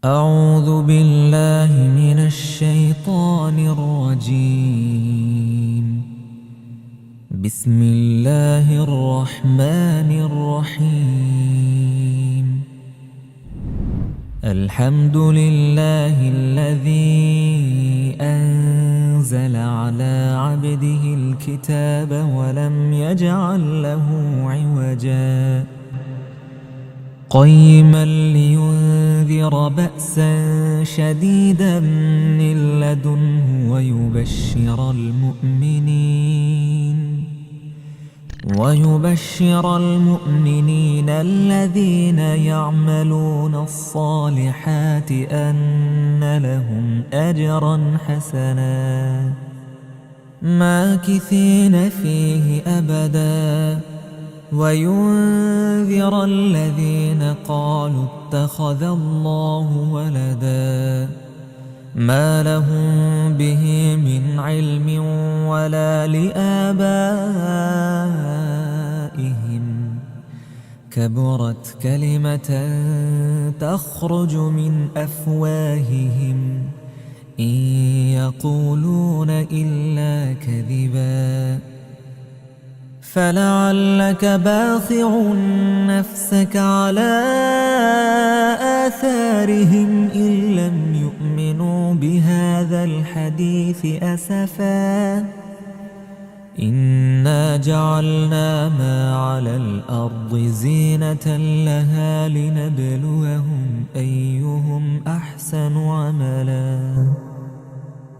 أعوذ بالله من الشيطان الرجيم. بسم الله الرحمن الرحيم. الحمد لله الذي أنزل على عبده الكتاب ولم يجعل له عوجا قيما لينذر بأسا شديدا من لدنه ويبشر المؤمنين الذين يعملون الصالحات أن لهم أجرا حسنا ماكثين فيه أبدا وينذر الذين قالوا اتخذ الله ولدا ما لهم به من علم ولا لآبائهم كبرت كلمة تخرج من أفواههم إن يقولون إلا كذبا فلعلك باخع نفسك على آثارهم إن لم يؤمنوا بهذا الحديث أسفا إنا جعلنا ما على الأرض زينة لها لنبلوهم أيهم أحسن عملا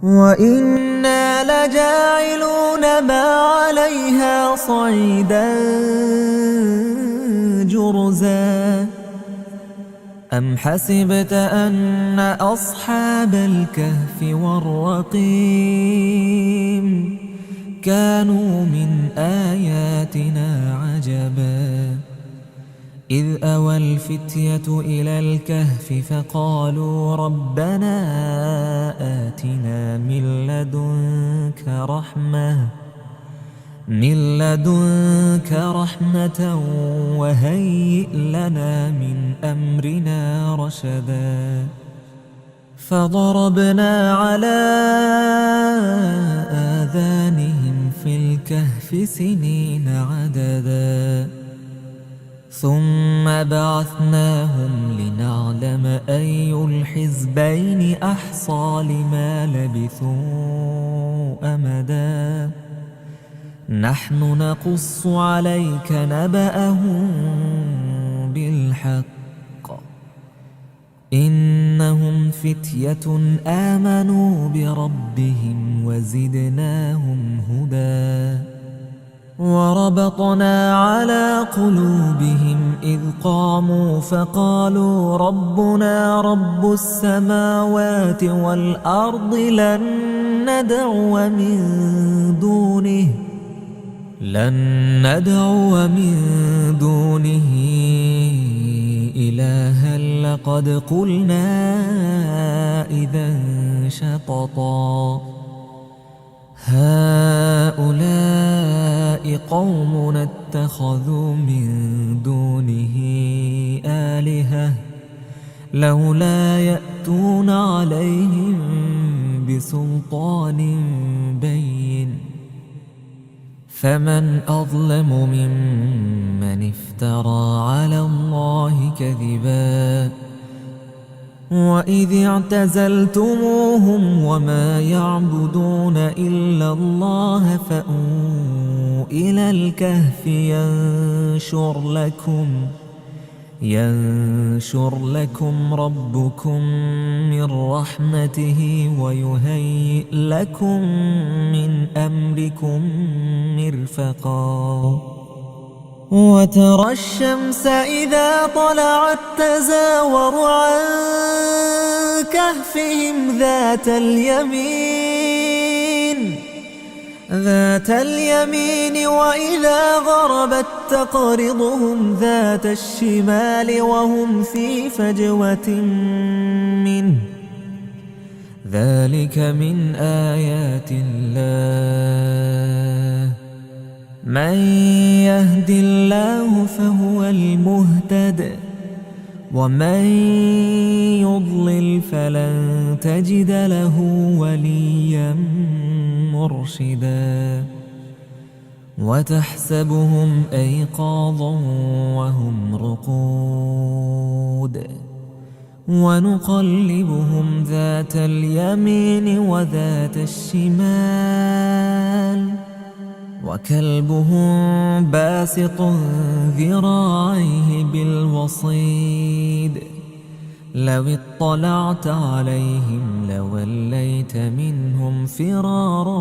وإنا لجاعلون ما عليها صعيدا جرزا أم حسبت أن أصحاب الكهف والرقيم كانوا من آياتنا عجبا إذ أوى الفتية إلى الكهف فقالوا ربنا آتنا من لدنك رحمة وهيئ لنا من أمرنا رشدا فضربنا على آذانهم في الكهف سنين عددا ثم بعثناهم لنعلم أي الحزبين أحصى لما لبثوا أمدا نحن نقص عليك نبأهم بالحق إنهم فتية آمنوا بربهم وزدناهم هدى وربطنا على قلوبهم إذ قاموا فقالوا ربنا رب السماوات والأرض لن ندعو من دونه إلها لقد قلنا إذا شططا هؤلاء قومنا اتخذوا من دونه آلهة لولا يأتون عليهم بسلطان بين فمن أظلم ممن افترى على الله كذبا وإذ اعتزلتموهم وما يعبدون إلا الله فأووا إلى الكهف ينشر لكم ربكم من رحمته ويهيئ لكم من أمركم مرفقا وترى الشمس إذا طلعت تزاور عن كهفهم ذات اليمين وإذا غربت تقرضهم ذات الشمال وهم في فجوة منه ذلك من آيات الله من يهد الله فهو المهتد ومن يضلل فلن تجد له وليا مرشدا وتحسبهم أيقاظا وهم رقود ونقلبهم ذات اليمين وذات الشمال وكلبهم باسط ذراعيه بالوصيد لو اطلعت عليهم لوليت منهم فرارا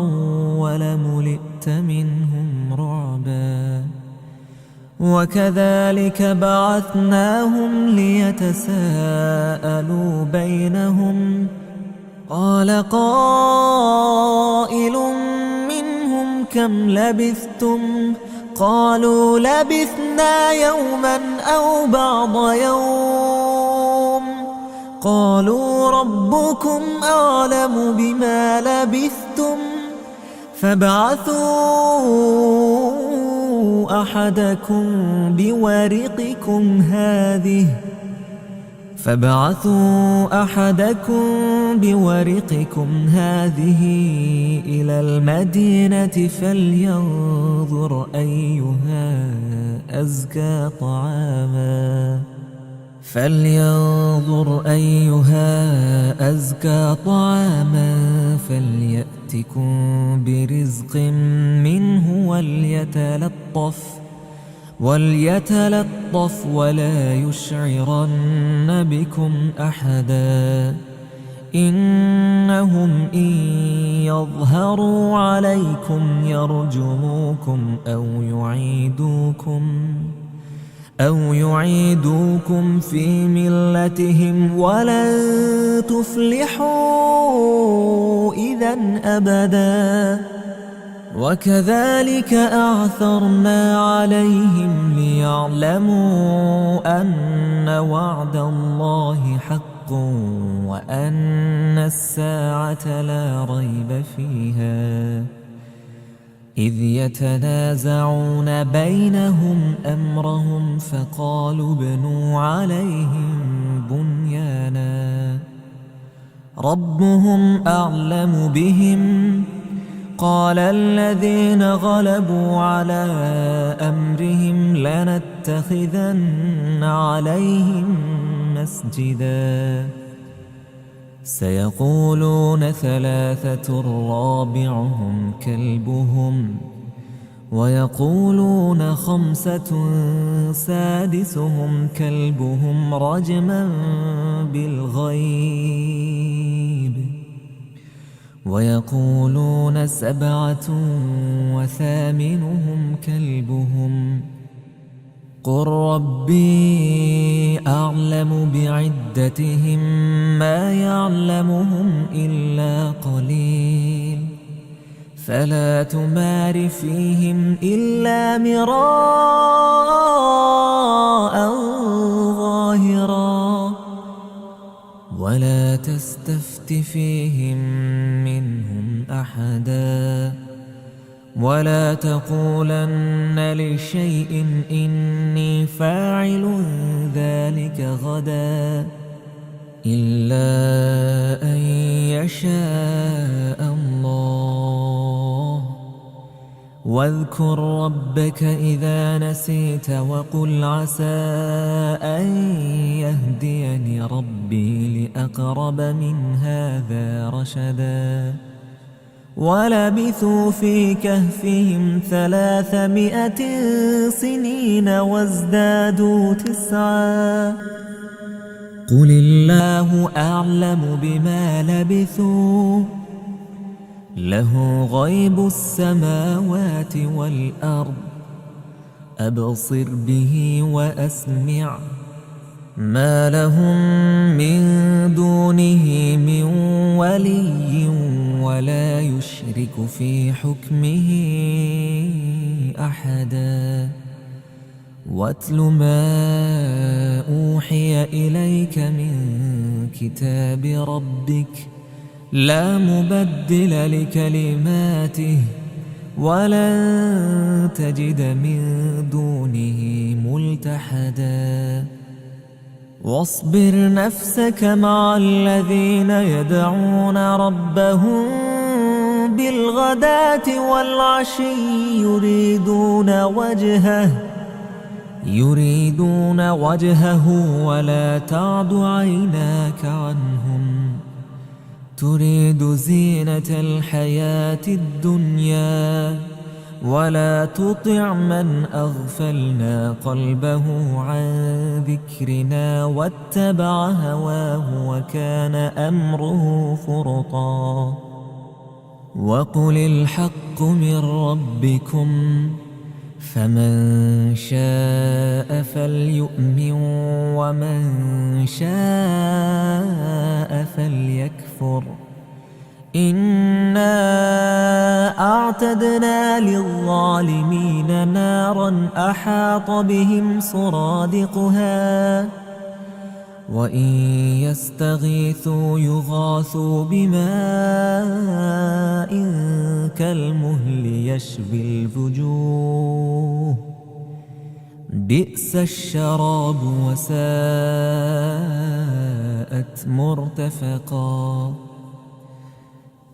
ولملئت منهم رعبا وكذلك بعثناهم ليتساءلوا بينهم قال قائل منهم كم لبثتم قالوا لبثنا يوما أو بعض يوم قالوا ربكم أعلم بما لبثتم فابعثوا أحدكم بورقكم هذه إلى المدينة فلينظر أيها أزكى طعاما فليأتكم برزق منه وليتلطف ولا يشعرن بكم أحدا إنهم إن يظهروا عليكم يرجموكم أو يعيدوكم في ملتهم ولن تفلحوا إذا أبدا وكذلك أعثرنا عليهم ليعلموا أن وعد الله حق وأن الساعة لا ريب فيها إذ يتنازعون بينهم أمرهم فقالوا ابنوا عليهم بنيانا ربهم أعلم بهم قال الذين غلبوا على أمرهم لنتخذن عليهم مسجدا سيقولون ثلاثة رابعهم كلبهم ويقولون خمسة سادسهم كلبهم رجما بالغيب ويقولون سبعة وثامنهم كلبهم قل ربي أعلم بعدتهم ما يعلمهم إلا قليل فلا تمار فيهم إلا مراء ظاهرا ولا تستفت فيهم منهم أحدا ولا تقولن لشيء إني فاعل ذلك غدا إلا أن يشاء الله واذكر ربك إذا نسيت وقل عسى أن يهديني ربي لأقرب من هذا رشدا ولبثوا في كهفهم 300 سنين وازدادوا 9 قل الله أعلم بما لبثوا له غيب السماوات والأرض أبصر به وأسمع ما لهم من دونه من ولي ولا يشرك في حكمه أحدا واتل ما أوحي إليك من كتاب ربك لا مبدل لكلماته ولن تجد من دونه ملتحدا واصبر نفسك مع الذين يدعون ربهم بالغداة والعشي يريدون وجهه ولا تعد عيناك عنهم تريد زينة الحياة الدنيا ولا تطع من أغفلنا قلبه عن ذكرنا واتبع هواه وكان أمره فرطا وقل الحق من ربكم فمن شاء فليؤمن ومن شاء فليكفر إنا أعتدنا للظالمين نارا أحاط بهم سرادقها وإن يستغيثوا يغاثوا بماء كالمهل يشوي الوجوه بئس الشراب وساءت مرتفقا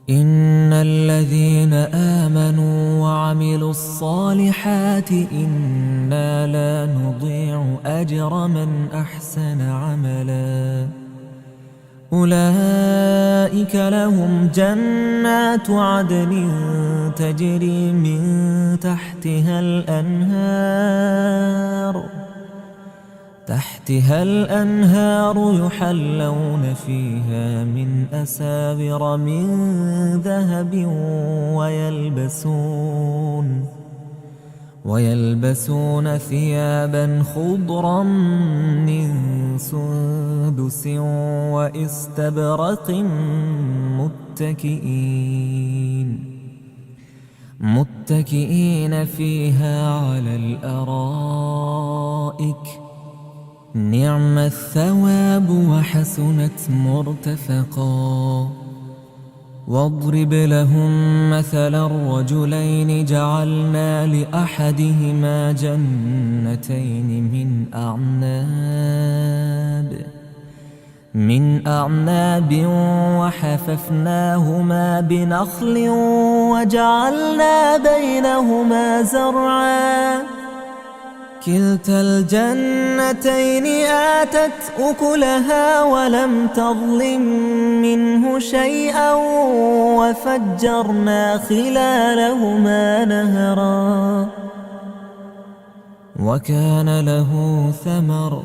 إن الذين آمنوا وعملوا الصالحات إنا لا نضيع أجر من أحسن عملا أولئك لهم جنات عدن تجري من تحتها الأنهار يحلون فيها من أساور من ذهب ويلبسون ثيابا خضرا من سندس وإستبرق متكئين فيها على الأرائك نعم الثواب وحسنت مرتفقا واضرب لهم مثلا الرجلين جعلنا لأحدهما جنتين من أعناب وحففناهما بنخل وجعلنا بينهما زرعا كلتا الجنتين آتت أكلها ولم تظلم منه شيئا وفجرنا خلالهما نهرا وكان له ثمر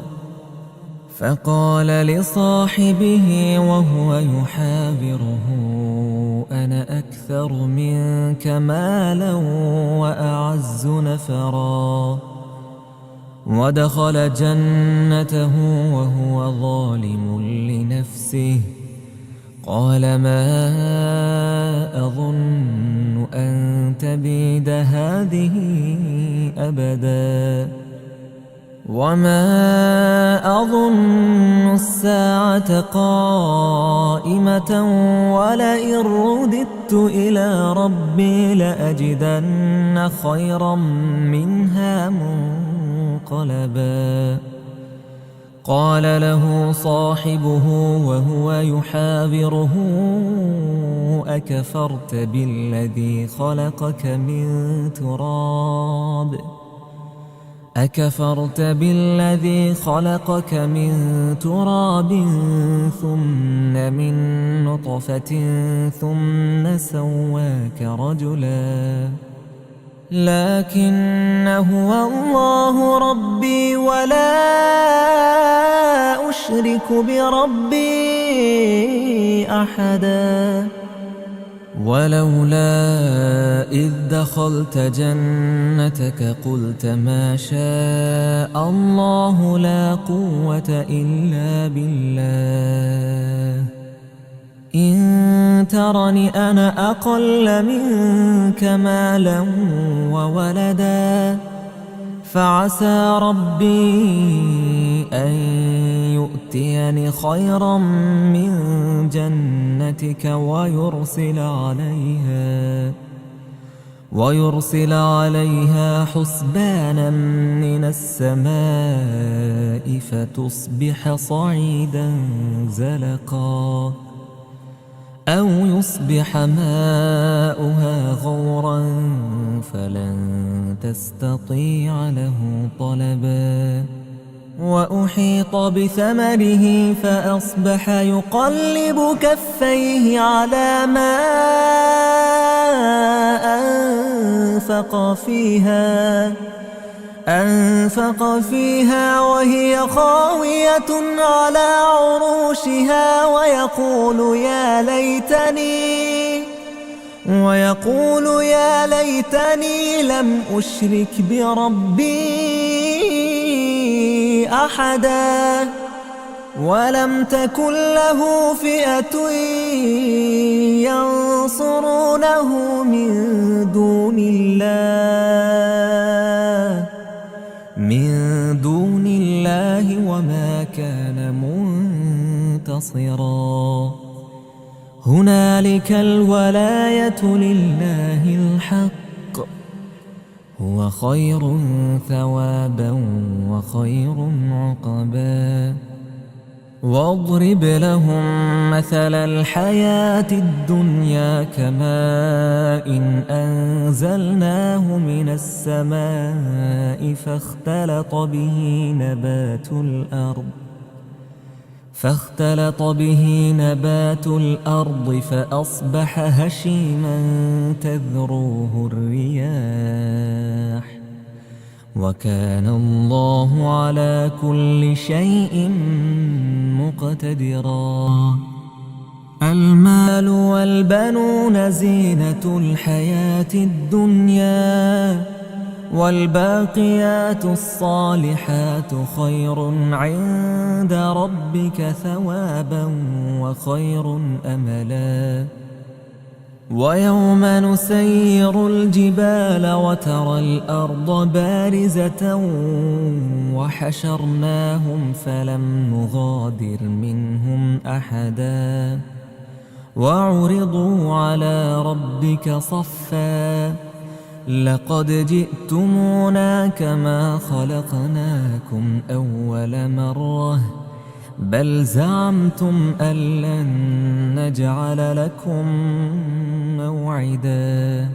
فقال لصاحبه وهو يحاوره أنا أكثر منك مالا وأعز نفرا ودخل جنته وهو ظالم لنفسه قال ما أظن أن تبيد هذه أبدا وما أظن الساعة قائمة ولئن رددت إلى ربي لأجدن خيرا منها منقلبا قال له صاحبه وهو يحاوره أكفرت بالذي خلقك من تراب ثم من نطفة ثم سواك رجلا لكن هو الله ربي ولا أشرك بربي أحدا ولولا إذ دخلت جنتك قلت ما شاء الله لا قوة إلا بالله إن ترني أنا أقل منك مالا وولدا فعسى ربي أن يؤتيني خيرا من جنتك ويرسل عليها حسبانا من السماء فتصبح صعيدا زلقا أو يصبح ماؤها غورا فلن تستطيع له طلبا وأحيط بثمره فأصبح يقلب كفيه على ما أنفق فيها وهي خاوية على عروشها ويقول يا ليتني لم أشرك بربي أحدا ولم تكن له فئة ينصرونه من دون الله وما كان منتصرا هنالك الولاية لله الحق هو خير ثوابا وخير عقبا واضرب لهم مثل الحياة الدنيا كماء أنزلناه من السماء فاختلط به نبات الأرض فأصبح هشيما تذروه الرياح وكان الله على كل شيء مقتدرا المال والبنون زينة الحياة الدنيا والباقيات الصالحات خير عند ربك ثوابا وخير أملا ويوم نسير الجبال وترى الأرض بارزة وحشرناهم فلم نغادر منهم أحدا وعرضوا على ربك صفا لقد جئتمونا كما خلقناكم أول مرة بل زعمتم أن لن نجعل لكم موعدا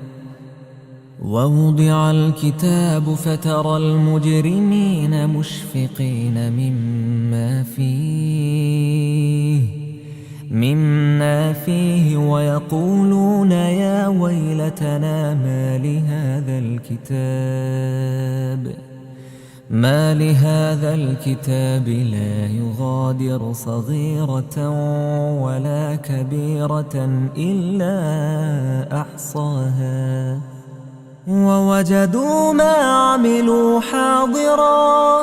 ووضع الكتاب فترى المجرمين مشفقين مما فيه ويقولون يا ويلتنا ما لهذا الكتاب لا يغادر صغيرة ولا كبيرة إلا أحصاها ووجدوا ما عملوا حاضرا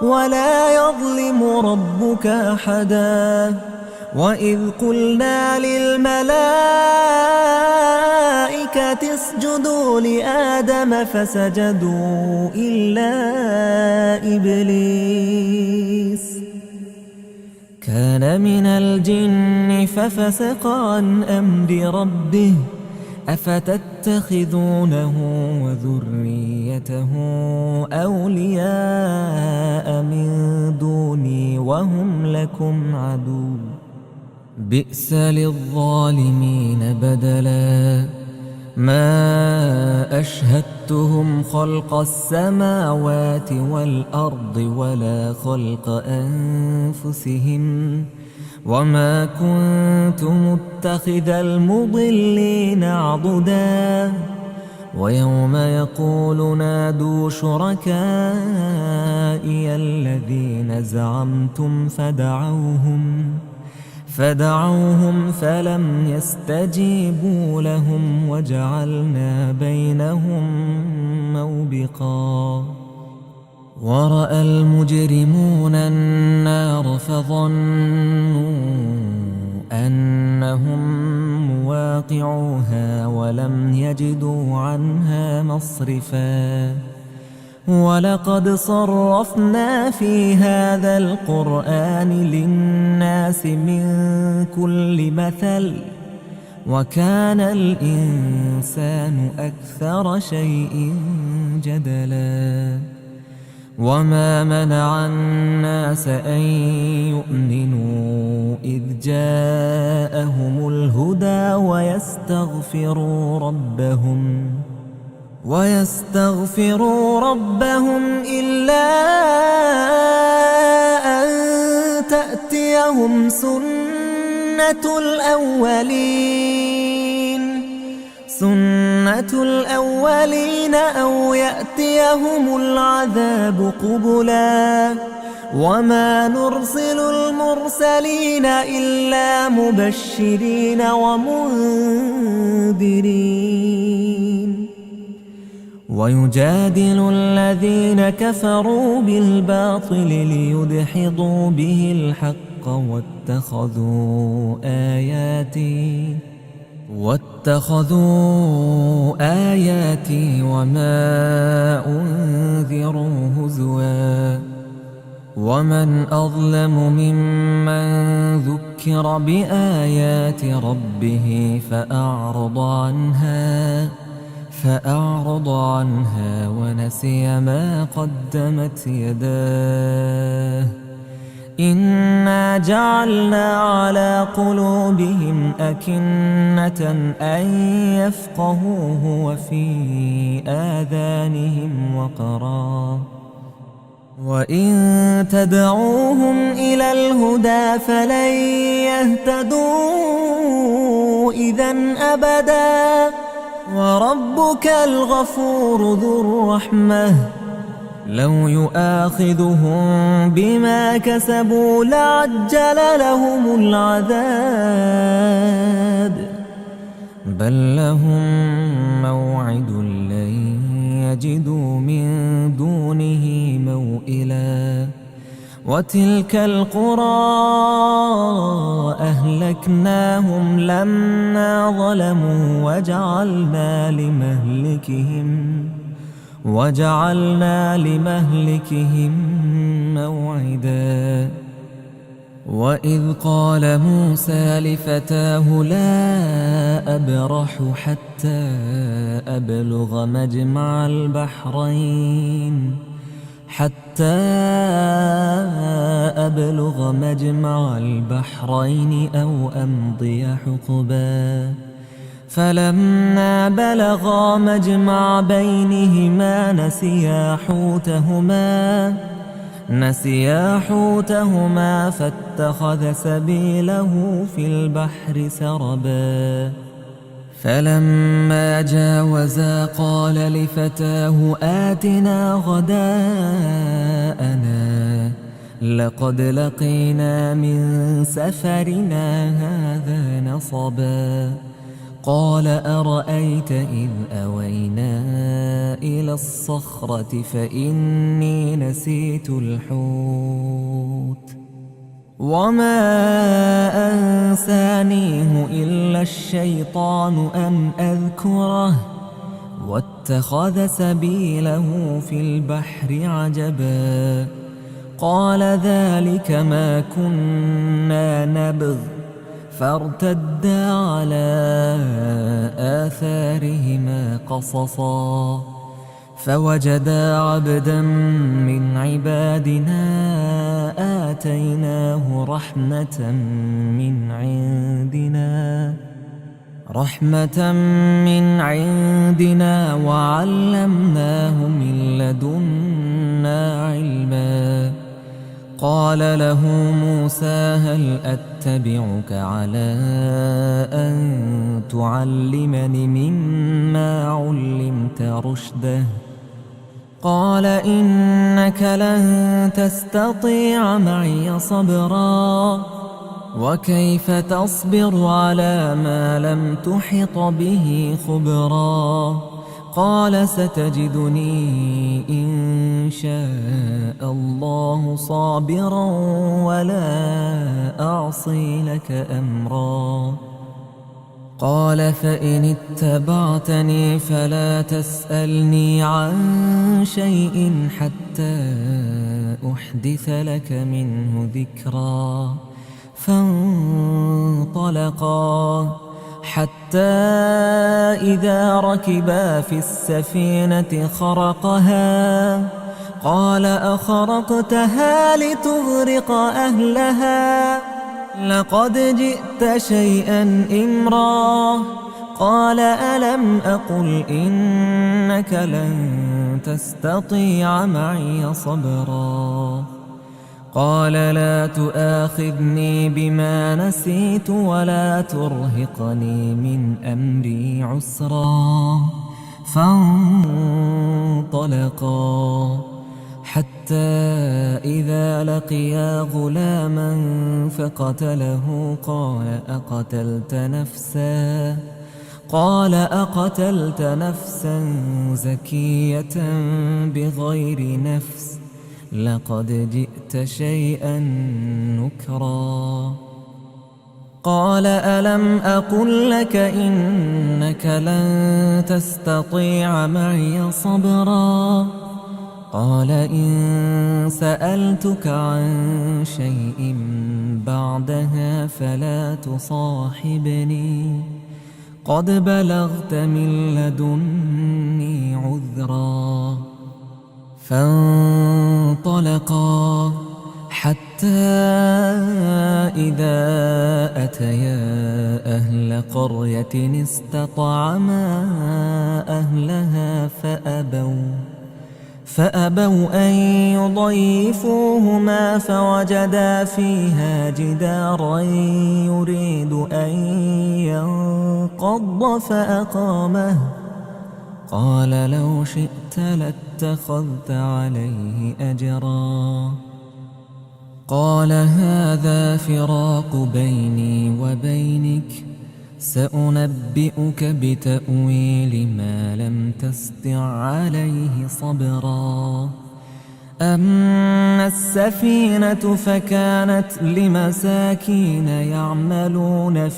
ولا يظلم ربك أحدا وإذ قلنا للملائكة اسجدوا لآدم فسجدوا إلا إبليس كان من الجن ففسق عن أمر ربه أفتتخذونه وذريته أولياء من دوني وهم لكم عدو بئس للظالمين بدلا ما أشهدتهم خلق السماوات والأرض ولا خلق أنفسهم وما كنت متخذ المضلين عضدا ويوم يقول نادوا شركائي الذين زعمتم فدعوهم فلم يستجيبوا لهم وجعلنا بينهم موبقا ورأى المجرمون النار فظنوا أنهم مواقعوها ولم يجدوا عنها مصرفا ولقد صرفنا في هذا القرآن للناس من كل مثل وكان الإنسان أكثر شيء جدلا وما منع الناس أن يؤمنوا إذ جاءهم الهدى ويستغفروا ربهم إلا أن تأتيهم سنة الأولين أو يأتيهم العذاب قبلا وما نرسل المرسلين إلا مبشرين ومنذرين ويجادل الذين كفروا بالباطل ليدحضوا به الحق واتخذوا آياتي وما أنذروا هزوا ومن أظلم ممن ذكر بآيات ربه فأعرض عنها ونسي ما قدمت يداه إنا جعلنا على قلوبهم أكنة أن يفقهوه وفي آذانهم وقرا وإن تدعوهم إلى الهدى فلن يهتدوا إذن أبدا وربك الغفور ذو الرحمة لو يؤاخذهم بما كسبوا لعجل لهم العذاب بل لهم موعد لن يجدوا من دونه موئلا وتلك القرى أهلكناهم لما ظلموا وجعلنا لمهلكهم موعدا وإذ قال موسى لفتاه لا أبرح حتى أبلغ مجمع البحرين أو أمضي حقبا فلما بلغا مجمع بينهما نسيا حوتهما فاتخذ سبيله في البحر سربا فلما جاوزا قال لفتاه آتنا غداءنا لقد لقينا من سفرنا هذا نصبا قال أرأيت إذ أوينا إلى الصخرة فإني نسيت الحوت وما أنسانيه إلا الشيطان أن أذكره واتخذ سبيله في البحر عجبا قال ذلك ما كنا نبغ فارتدا على آثارهما قصصا فوجدا عبدا من عبادنا آتيناه رحمة من عندنا وعلمناه من لدنا علما قال له موسى هل أتبعك على أن تعلمني مما علمت رشدا قال إنك لن تستطيع معي صبرا وكيف تصبر على ما لم تحط به خبرا قال ستجدني إن شاء الله صابرا ولا أعصي لك أمرا قال فإن اتبعتني فلا تسألني عن شيء حتى أحدث لك منه ذكرا فانطلقا حتى إذا ركبا في السفينة خرقها قال أخرقتها لتغرق أهلها لقد جئت شيئا إمرا قال ألم أقل إنك لن تستطيع معي صبرا قال لا تؤاخذني بما نسيت ولا ترهقني من أمري عسرا فانطلقا حتى إذا لقيا غلاما فقتله قال أقتلت نفسا زكية بغير نفس لقد جئت شيئا نكرا قال ألم أقل لك إنك لن تستطيع معي صبرا قال إن سألتك عن شيء بعدها فلا تصاحبني قد بلغت من لدني عذرا فانطلقا حتى إذا أتيا أهل قرية استطعما أهلها فأبوا أن يضيفوهما فوجدا فيها جدارا يريد أن ينقض فأقامه قال لو شئت لاتخذت عليه أجرا قال هذا فراق بيني وبينك سأنبئك بتأويل ما لم تستطع عليه صبرا أما السفينة فكانت لمساكين يعملون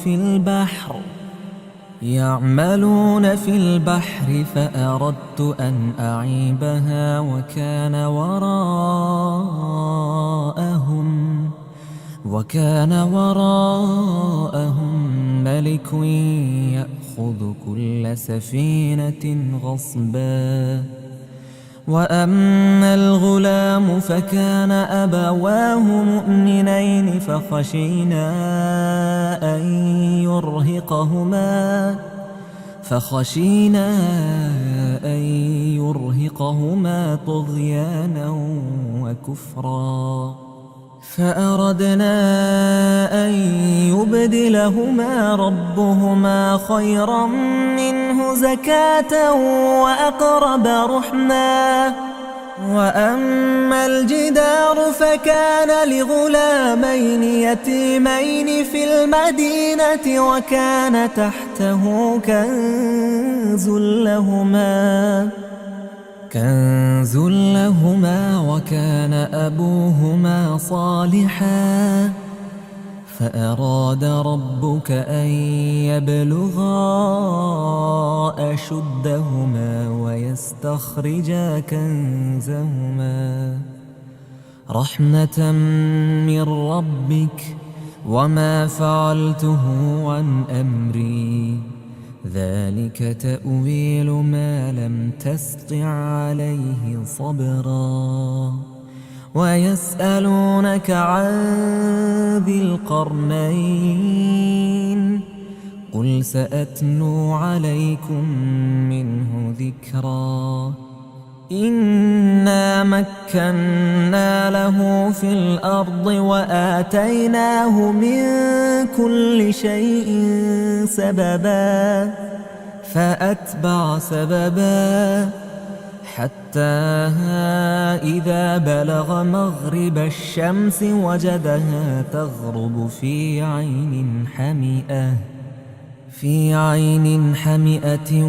في البحر فأردت أن أعيبها وكان وراءهم ملك يأخذ كل سفينة غصبا وأما الغلام فكان أبواه مؤمنين فخشينا أن يرهقهما طغيانا وكفرا فأردنا أن يبدلهما ربهما خيرا منه زكاة وأقرب رحما وأما الجدار فكان لغلامين يتيمين في المدينة وكان تحته كنز لهما وكان أبوهما صالحا فأراد ربك أن يبلغا أشدهما ويستخرجا كنزهما رحمة من ربك وما فعلته عن أمري ذلك تأويل ما لم تستطع عليه صبرا ويسألونك عن ذي القرنين قل سأتلو عليكم منه ذكرا إنا مكنا له في الأرض وآتيناه من كل شيء سببا فأتبع سببا حتى إذا بلغ مغرب الشمس وجدها تغرب في عين حمئة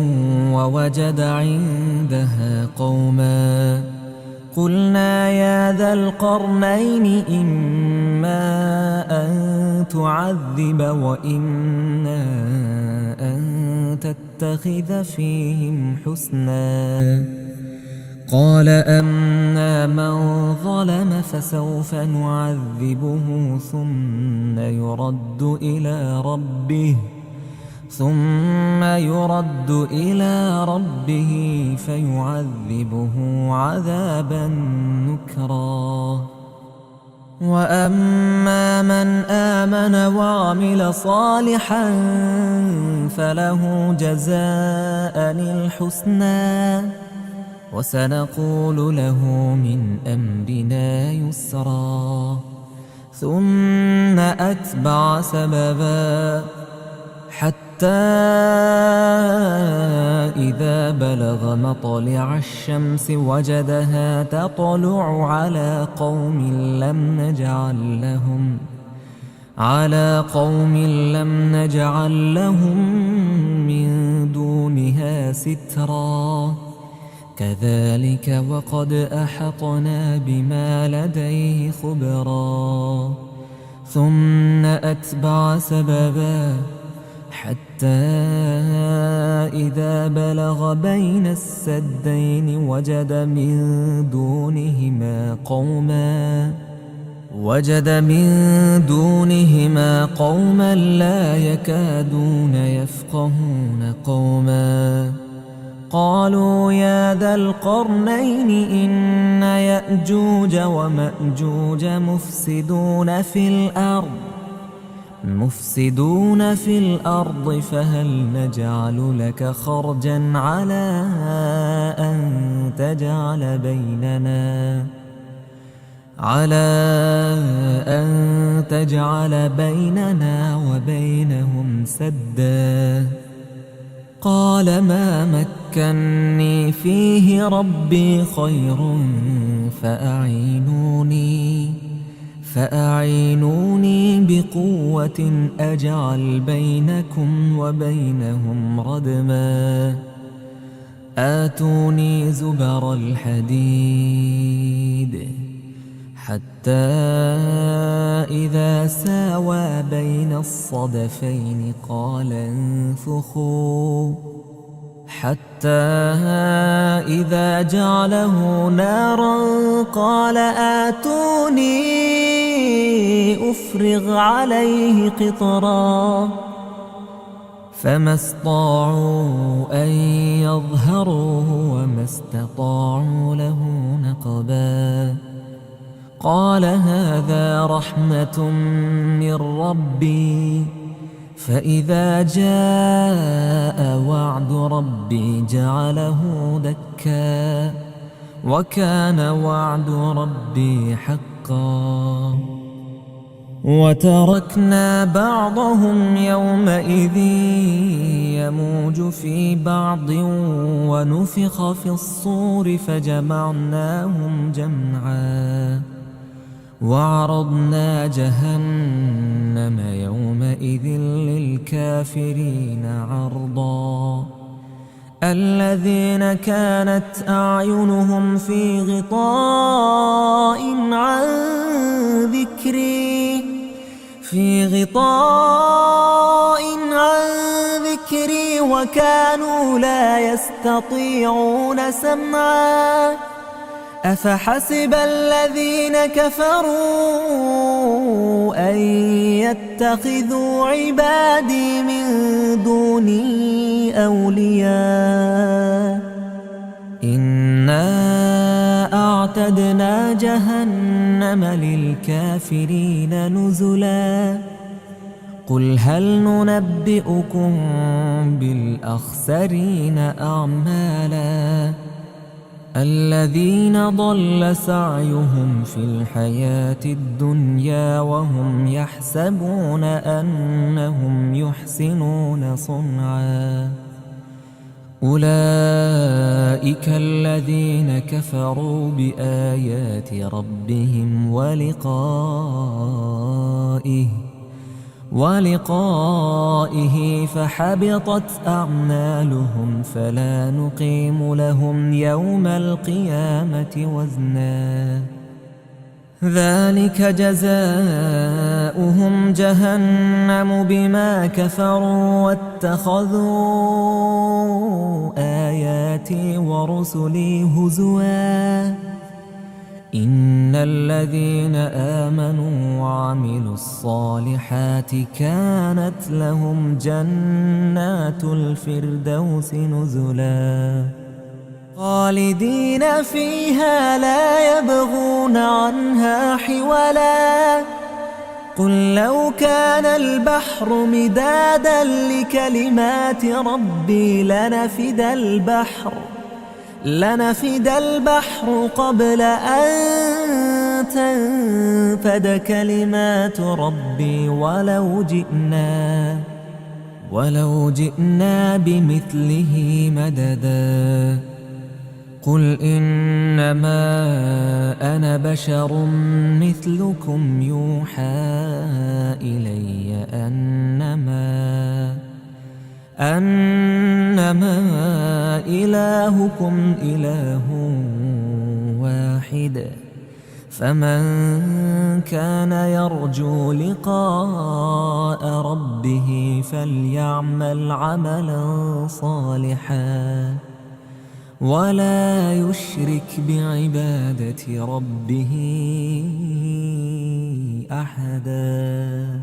ووجد عندها قوما قلنا يا ذا القرنين إما أن تعذب وإما أن تتخذ فيهم حسنا قال أما من ظلم فسوف نعذبه ثم يرد إلى ربه ثم يرد إلى ربه فيعذبه عذابا نكرا. وأما من آمن وعمل صالحا فله جزاء الحسنى وسنقول له من أمرنا يسرا. ثم أتبع سببا حتى إذا بلغ مطلع الشمس وجدها تطلع على قوم لم نجعل لهم من دونها سترا. كذلك وقد أحطنا بما لديه خبرا. ثم أتبع سببا حتى إذا بلغ بين السدين وجد من دونهما قوما لا يكادون يفقهون قوما. قالوا يا ذا القرنين إن يأجوج ومأجوج مفسدون في الأرض فهل نجعل لك خرجا على أن تجعل بيننا وبينهم سدا. قال ما مكني فيه ربي خير فأعينوني بقوة أجعل بينكم وبينهم ردما. آتوني زبر الحديد حتى إذا ساوى بين الصدفين قال انفخوا حتى إذا جعله نارا قال آتوني أفرغ عليه قطرا. فما استطاعوا أن يظهروه وما استطاعوا له نقبا. قال هذا رحمة من ربي فإذا جاء وعد ربي جعله دكا وكان وعد ربي حقا. وتركنا بعضهم يومئذ يموج في بعض ونفخ في الصور فجمعناهم جمعا. وعرضنا جهنم يومئذ للكافرين عرضا. الذين كانت أعينهم في غطاء عن ذكري وكانوا لا يستطيعون سمعا. أفحسب الذين كفروا أن يتخذوا عبادي من دوني أولياء إنا أعتدنا جهنم للكافرين نزلا. قل هل ننبئكم بالأخسرين أعمالا الذين ضل سعيهم في الحياة الدنيا وهم يحسبون أنهم يحسنون صنعا. أولئك الذين كفروا بآيات ربهم ولقائه فحبطت أعمالهم فلا نقيم لهم يوم القيامة وزنا. ذلك جزاؤهم جهنم بما كفروا واتخذوا آياتي ورسلي هزوا. إن الذين آمنوا وعملوا الصالحات كانت لهم جنات الفردوس نزلا خالدين فيها لا يبغون عنها حولا قل لو كان البحر مدادا لكلمات ربي لنفد البحر قبل أن تنفد كلمات ربي ولو جئنا بمثله مددا قل إنما أنا بشر مثلكم يوحى إلي أنما إلهكم إله واحد فمن كان يرجو لقاء ربه فليعمل عملا صالحا ولا يشرك بعبادة ربه أحدا.